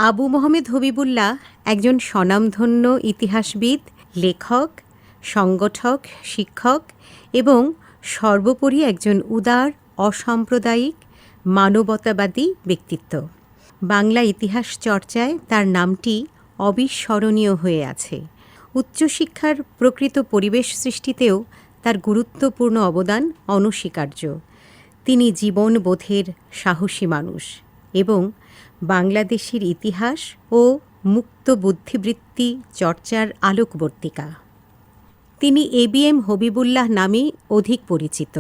আবু মোহাম্মদ হবিবুল্লাহ একজন স্বনামধন্য ইতিহাসবিদ, লেখক, সংগঠক, শিক্ষক এবং সর্বোপরি একজন উদার, অসাম্প্রদায়িক, মানবতাবাদী ব্যক্তিত্ব। বাংলা ইতিহাস চর্চায় তার নামটি অবিস্মরণীয় হয়ে আছে। উচ্চশিক্ষার প্রকৃত পরিবেশ সৃষ্টিতেও তার গুরুত্বপূর্ণ অবদান অনস্বীকার্য। তিনি জীবনবোধের সাহসী মানুষ এবং বাংলাদেশের ইতিহাস ও মুক্ত বুদ্ধিবৃত্তি চর্চার আলোকবর্তিকা। তিনি এবিএম হবিবুল্লাহ নামেই অধিক পরিচিত।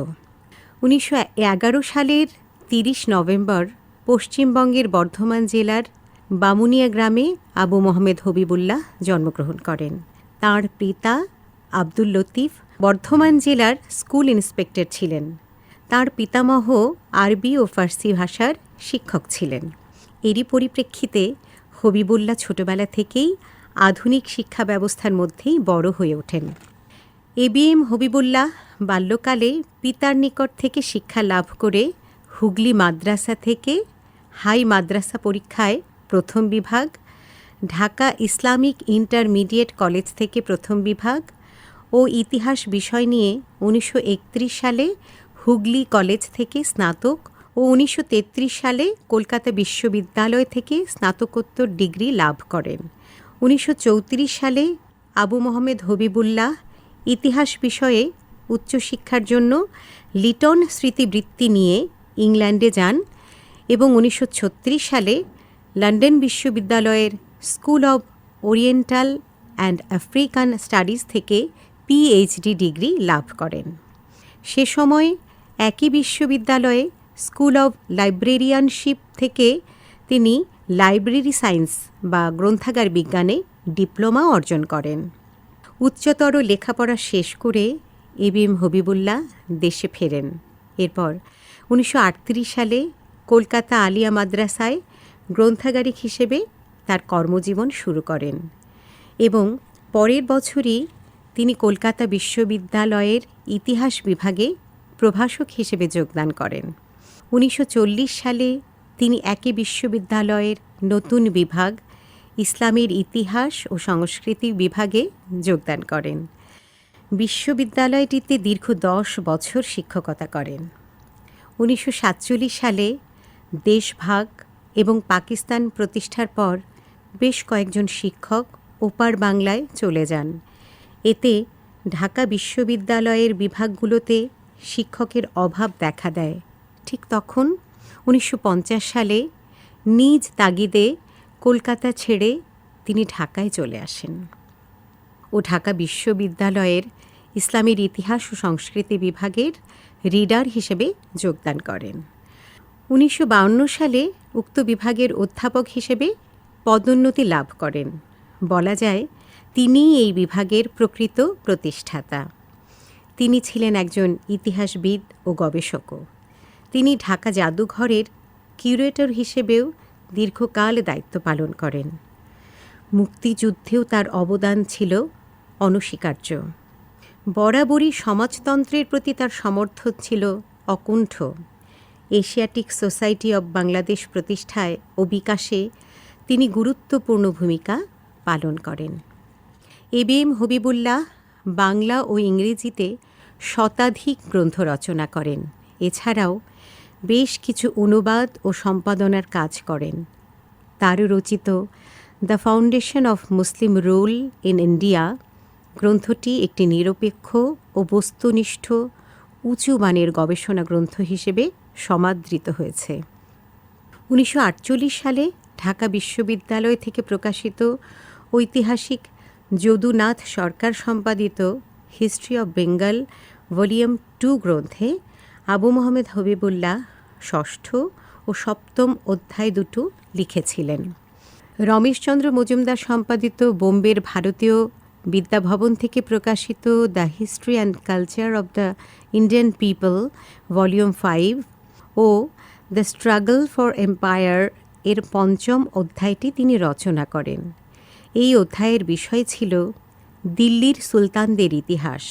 ১৯১১ সালের ৩০ নভেম্বর পশ্চিমবঙ্গের বর্ধমান জেলার বামুনিয়া গ্রামে আবু মোহাম্মদ হবিবুল্লাহ জন্মগ্রহণ করেন। তাঁর পিতা আব্দুল লতিফ বর্ধমান জেলার স্কুল ইন্সপেক্টর ছিলেন। তাঁর পিতামহ আরবি ও ফার্সি ভাষার শিক্ষক ছিলেন। এরই পরিপ্রেক্ষিতে হবিবুল্লাহ ছোটবেলা থেকেই আধুনিক শিক্ষা ব্যবস্থার মধ্যেই বড় হয়ে ওঠেন। এবিএম হবিবুল্লাহ বাল্যকালে পিতার নিকট থেকে শিক্ষা লাভ করে হুগলি মাদ্রাসা থেকে হাই মাদ্রাসা পরীক্ষায় প্রথম বিভাগ, ঢাকা ইসলামিক ইন্টারমিডিয়েট কলেজ থেকে প্রথম বিভাগ ও ইতিহাস বিষয় নিয়ে ১৯৩১ সালে হুগলি কলেজ থেকে স্নাতক ও ১৯৩৩ সালে কলকাতা বিশ্ববিদ্যালয় থেকে স্নাতকোত্তর ডিগ্রি লাভ করেন। ১৯৩৪ সালে আবু মোহাম্মদ হবিবুল্লাহ ইতিহাস বিষয়ে উচ্চশিক্ষার জন্য লিটন স্মৃতিবৃত্তি নিয়ে ইংল্যান্ডে যান এবং ১৯৩৬ সালে লন্ডন বিশ্ববিদ্যালয়ের school of oriental and African studies থেকে পিএইচডি ডিগ্রি লাভ করেন। সে সময় একই বিশ্ববিদ্যালয়ে স্কুল অব লাইব্রেরিয়ানশিপ থেকে তিনি লাইব্রেরি সায়েন্স বা গ্রন্থাগার বিজ্ঞানে ডিপ্লোমা অর্জন করেন। উচ্চতর লেখাপড়া শেষ করে এবিএম হবিবুল্লাহ দেশে ফেরেন। এরপর ১৯৩৮ সালে কলকাতা আলিয়া মাদ্রাসায় গ্রন্থাগারিক হিসেবে তার কর্মজীবন শুরু করেন এবং পরের বছরই তিনি কলকাতা বিশ্ববিদ্যালয়ের ইতিহাস বিভাগে প্রভাষক হিসেবে যোগদান করেন। ১৯৪০ সালে তিনি একই বিশ্ববিদ্যালয়ের নতুন বিভাগ ইসলামের ইতিহাস ও সংস্কৃতি বিভাগে যোগদান করেন। বিশ্ববিদ্যালয়টিতে দীর্ঘ ১০ বছর শিক্ষকতা করেন। ১৯৪৭ সালে দেশভাগ এবং পাকিস্তান প্রতিষ্ঠার পর বেশ কয়েকজন শিক্ষক ওপার বাংলায় চলে যান। এতে ঢাকা বিশ্ববিদ্যালয়ের বিভাগগুলোতে শিক্ষকের অভাব দেখা দেয়। ঠিক তখন ১৯৫০ সালে নিজ তাগিদে কলকাতা ছেড়ে তিনি ঢাকায় চলে আসেন ও ঢাকা বিশ্ববিদ্যালয়ের ইসলামের ইতিহাস ও সংস্কৃতি বিভাগের রিডার হিসেবে যোগদান করেন। ১৯৫২ সালে উক্ত বিভাগের অধ্যাপক হিসেবে পদোন্নতি লাভ করেন। বলা যায় তিনিই এই বিভাগের প্রকৃত প্রতিষ্ঠাতা। তিনি ছিলেন একজন ইতিহাসবিদ ও গবেষকও। তিনি ঢাকা জাদুঘরের কিউরেটর হিসেবেও দীর্ঘকাল দায়িত্ব পালন করেন। মুক্তিযুদ্ধেও তার অবদান ছিল অনস্বীকার্য। বরাবরই সমাজতন্ত্রের প্রতি তার সমর্থন ছিল অকুণ্ঠ। এশিয়াটিক সোসাইটি অব বাংলাদেশ প্রতিষ্ঠায় ও বিকাশে তিনি গুরুত্বপূর্ণ ভূমিকা পালন করেন। এবিএম হবিবুল্লাহ বাংলা ও ইংরেজিতে শতাধিক গ্রন্থ রচনা করেন। এছাড়াও বেশ কিছু অনুবাদ ও সম্পাদনার কাজ করেন। তার রচিত the foundation of Muslim rule in India গ্রন্থটি একটি নিরপেক্ষ ও বস্তুনিষ্ঠ উঁচু মানের গবেষণা গ্রন্থ হিসেবে সমাদৃত হয়েছে। ১৯৪৮ সালে ঢাকা বিশ্ববিদ্যালয় থেকে প্রকাশিত ঐতিহাসিক যদুনাথ সরকার সম্পাদিত হিস্ট্রি অব বেঙ্গল ভলিউম 2 গ্রন্থে আবু মোহাম্মদ হবিবুল্লাহ ষষ্ঠ ও সপ্তম অধ্যায় দুটো লিখেছিলেন। রমেশচন্দ্র মজুমদার সম্পাদিত বোম্বের ভারতীয় বিদ্যাভবন থেকে প্রকাশিত the history and culture of the Indian people volume 5 ও দ্য স্ট্রাগল ফর এম্পায়ার এর পঞ্চম অধ্যায়টি তিনি রচনা করেন। এই অধ্যায়ের বিষয় ছিল দিল্লির সুলতানদের ইতিহাস।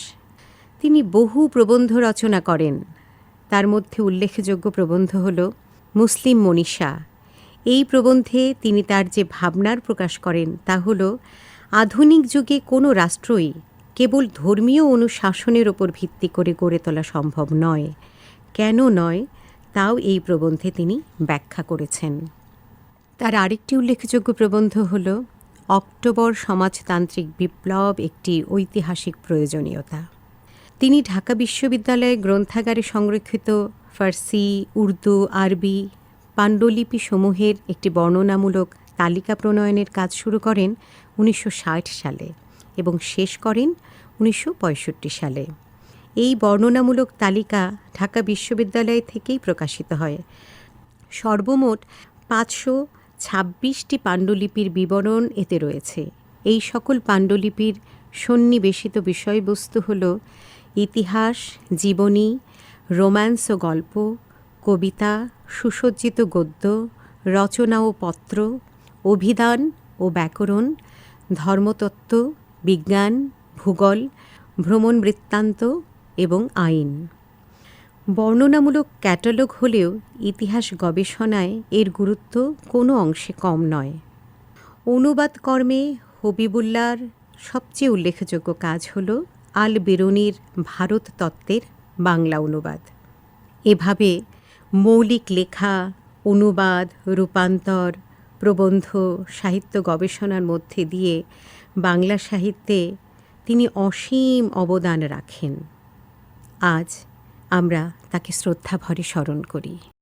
তিনি বহু প্রবন্ধ রচনা করেন। তার মধ্যে উল্লেখযোগ্য প্রবন্ধ হল মুসলিম মনীষা। এই প্রবন্ধে তিনি তার যে ভাবনার প্রকাশ করেন তা হল আধুনিক যুগে কোনো রাষ্ট্রই কেবল ধর্মীয় অনুশাসনের ওপর ভিত্তি করে গড়ে তোলা সম্ভব নয়। কেন নয় তাও এই প্রবন্ধে তিনি ব্যাখ্যা করেছেন। তার আরেকটি উল্লেখযোগ্য প্রবন্ধ হল অক্টোবর সমাজতান্ত্রিক বিপ্লব একটি ঐতিহাসিক প্রয়োজনীয়তা। তিনি ঢাকা বিশ্ববিদ্যালয়ে গ্রন্থাগারে সংরক্ষিত ফার্সি, উর্দু, আরবি পাণ্ডুলিপি সমূহের একটি বর্ণনামূলক তালিকা প্রণয়নের কাজ শুরু করেন 1960 সালে এবং শেষ করেন 1965 সালে। এই বর্ণনামূলক তালিকা ঢাকা বিশ্ববিদ্যালয় থেকেই প্রকাশিত হয়। সর্বমোট 526টি পাণ্ডুলিপির বিবরণ এতে রয়েছে। এই সকল পাণ্ডুলিপির সন্নিবেশিত বিষয়বস্তু হল ইতিহাস, জীবনী, রোম্যান্স ও গল্প, কবিতা, সুসজ্জিত গদ্য, রচনা ও পত্র, অভিধান ও ব্যাকরণ, ধর্মতত্ত্ব, বিজ্ঞান, ভূগোল, ভ্রমণ বৃত্তান্ত এবং আইন। বর্ণনামূলক ক্যাটালগ হলেও ইতিহাস গবেষণায় এর গুরুত্ব কোনো অংশে কম নয়। অনুবাদ কর্মে হবিবুল্লাহর সবচেয়ে উল্লেখযোগ্য কাজ হল আল বেরুনির ভারত তত্ত্বের বাংলা অনুবাদ। এভাবে মৌলিক লেখা, অনুবাদ, রূপান্তর, প্রবন্ধ, সাহিত্য গবেষণার মধ্যে দিয়ে বাংলা সাহিত্যে তিনি অসীম অবদান রাখেন। আজ আমরা তাকে শ্রদ্ধাভরে স্মরণ করি।